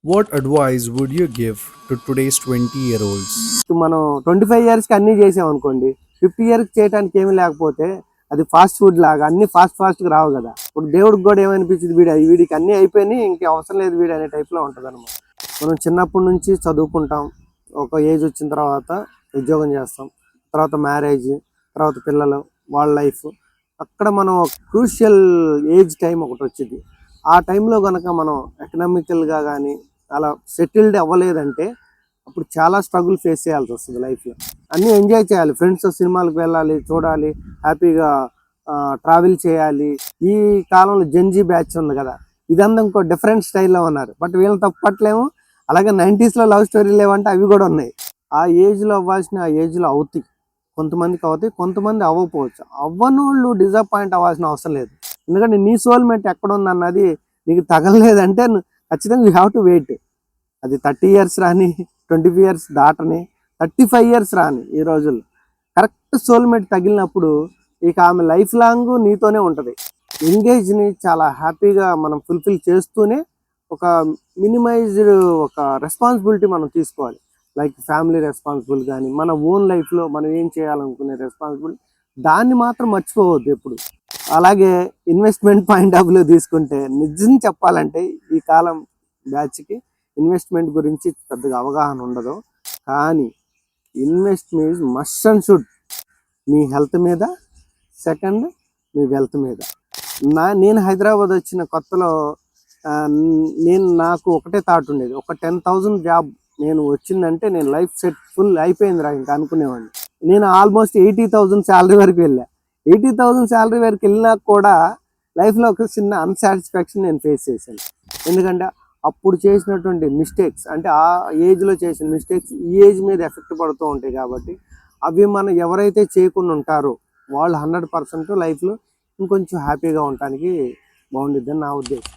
What advice would you give to today's 20-year-olds? మనం 25 ఇయర్స్కి అన్నీ చేసాం అనుకోండి, 50 ఇయర్స్ చేయడానికి ఏమీ లేకపోతే అది ఫాస్ట్ ఫుడ్ లాగా అన్ని ఫాస్ట్గా రావు కదా. ఇప్పుడు దేవుడికి కూడా ఏమనిపించింది, వీడికి అన్నీ అయిపోయినాయి, ఇంక అవసరం లేదు వీడు అనే టైప్లో ఉంటుంది అనమాట. మనం చిన్నప్పటి నుంచి చదువుకుంటాం, ఒక ఏజ్ వచ్చిన తర్వాత ఉద్యోగం చేస్తాం, తర్వాత మ్యారేజ్, తర్వాత పిల్లలు, వాళ్ళ లైఫ్. అక్కడ మనం క్రూషియల్ ఏజ్ టైం ఒకటి వచ్చింది. ఆ టైంలో కనుక మనం ఎకనామికల్గా కానీ అలా సెటిల్డ్ అవ్వలేదంటే అప్పుడు చాలా స్ట్రగుల్ ఫేస్ చేయాల్సి వస్తుంది లైఫ్లో. అన్నీ ఎంజాయ్ చేయాలి, ఫ్రెండ్స్ సినిమాలకు వెళ్ళాలి, చూడాలి, హ్యాపీగా ట్రావెల్ చేయాలి. ఈ కాలంలో జెన్జీ బ్యాచ్ ఉంది కదా, ఇదంతా ఇంకో డిఫరెంట్ స్టైల్లో ఉన్నారు. బట్ వీళ్ళని తప్పట్లేము. అలాగే 90sలో లవ్ స్టోరీలు లేవంటే అవి కూడా ఉన్నాయి. ఆ ఏజ్లో అవ్వాల్సిన ఆ ఏజ్లో అవుతాయి, కొంతమందికి అవుతాయి, కొంతమంది అవ్వకపోవచ్చు. అవ్వనోళ్ళు డిసప్పాయింట్ అవ్వాల్సిన అవసరం లేదు. ఎందుకంటే నీ సోల్మేట్ ఎక్కడ ఉందన్నది నీకు తగలలేదంటే ఖచ్చితంగా యూ హ్యావ్ టు వెయిట్. అది 30 ఇయర్స్ రాని, 25 ఇయర్స్ దాటని, 35 ఇయర్స్ రాని, ఈ రోజుల్లో కరెక్ట్ సోల్మేట్ తగిలినప్పుడు ఇక ఆమె లైఫ్ లాంగ్ నీతోనే ఉంటుంది. ఎంగేజ్ని చాలా హ్యాపీగా మనం ఫుల్ఫిల్ చేస్తూనే ఒక మినిమైజ్డ్ ఒక రెస్పాన్సిబిలిటీ మనం తీసుకోవాలి. లైక్ ఫ్యామిలీ రెస్పాన్సిబుల్ కానీ, మన ఓన్ లైఫ్లో మనం ఏం చేయాలనుకునే రెస్పాన్సిబిలిటీ, దాన్ని మాత్రం మర్చిపోవద్దు ఎప్పుడు. అలాగే ఇన్వెస్ట్మెంట్ పాయింట్ ఆఫ్ వ్యూ తీసుకుంటే నిజం చెప్పాలంటే ఈ కాలం బ్యాచ్కి ఇన్వెస్ట్మెంట్ గురించి పెద్దగా అవగాహన ఉండదు. కానీ invest means must and should me health మీద, సెకండ్ మీ వెల్త్ మీద. నేను హైదరాబాద్ వచ్చిన కొత్తలో నాకు ఒకటే థాట్ ఉండేది, ఒక 10,000 జాబ్ నేను వచ్చిందంటే నేను లైఫ్ సెట్ ఫుల్ అయిపోయిందిరా ఇంకా అనుకునేవాడిని. నేను ఆల్మోస్ట్ 80,000 శాలరీ వరకు వెళ్ళా. 80,000 శాలరీ వరకు వెళ్ళినా కూడా లైఫ్లో ఒక చిన్న అన్సాటిస్ఫాక్షన్ నేను ఫేస్ చేశాను. ఎందుకంటే అప్పుడు చేసినటువంటి మిస్టేక్స్, అంటే ఆ ఏజ్లో చేసిన మిస్టేక్స్ ఈ ఏజ్ మీద ఎఫెక్ట్ పడుతూ ఉంటాయి. కాబట్టి అవి మనం ఎవరైతే చేయకుండా ఉంటారో వాళ్ళు 100% లైఫ్లో ఇంకొంచెం హ్యాపీగా ఉండటానికి బాగుండిద్దని నా ఉద్దేశం.